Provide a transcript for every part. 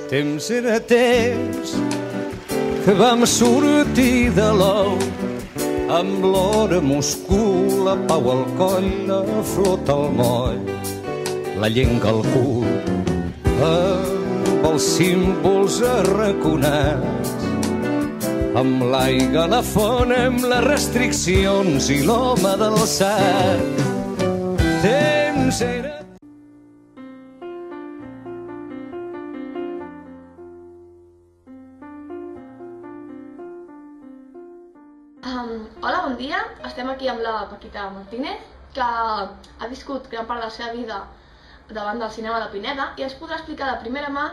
Temps era temps que vam sortir de l'ou amb l'hora a Moscou, la pau al coll, la flota al moll, la llenga al cul, amb els símbols arraconats, amb l'aigua a la font, amb les restriccions i l'home del sac. Temps era... Hola, bon dia. Estem aquí amb la Paquita Martínez, que ha viscut gran part de la seva vida davant del cinema de Pineda i ens podrà explicar de primera mà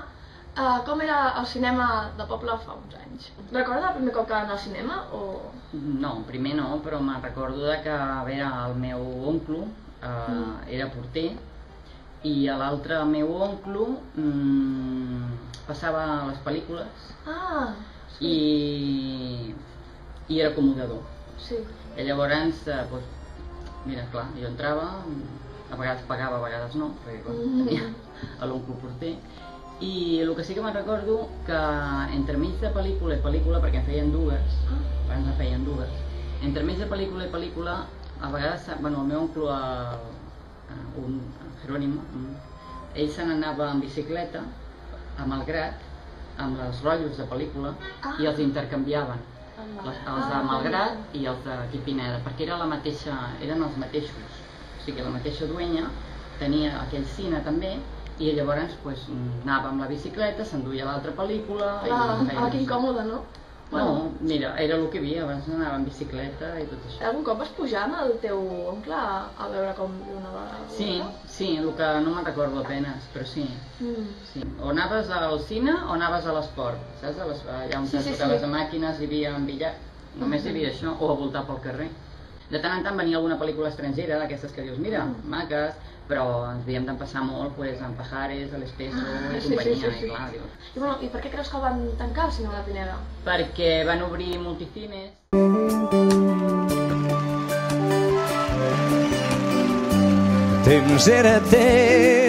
com era el cinema de poble fa uns anys. Recorda el primer cop que va anar al cinema? No, primer no, però me'n recordo que el meu oncle era porter i l'altre meu oncle passava les pel·lícules i era acomodador. Sí. I llavors, mira, clar, jo entrava, a vegades pagava, a vegades no, perquè tenia l'oncle porter. I el que sí que me'n recordo que entre mig de pel·lícula i pel·lícula, perquè en feien dues, abans en feien dues, entre mig de pel·lícula i pel·lícula, a vegades, bueno, el meu oncle, un Jerónimo, ell se n'anava en bicicleta a Malgrat, amb els rotllos de pel·lícula, i els intercanviaven. Els de Malgrat i els d'aquí Pineda, perquè eren els mateixos, o sigui, la mateixa duenya tenia aquell cine també, i llavors anava amb la bicicleta, s'enduia l'altra pel·lícula... Que incòmode, no? No, mira, era el que hi havia, abans anava amb bicicleta i tot això. Algun cop vas pujar amb el teu oncle a veure com anava? Sí, el que no me'n recordo apenes, però sí. O anaves al cine o anaves a l'esport, saps? Allà on tocaves a màquines hi havia un billar, només hi havia això, o a voltar pel carrer. De tant en tant venia alguna pel·lícula estrangera, d'aquestes que dius, mira, maques, però ens havíem d'empassar molt amb Pajares, a l'Espeso i companyia, i clar, dius... I per què creus que van tancar el cinema de Pineda? Perquè van obrir multicines. Temps era temps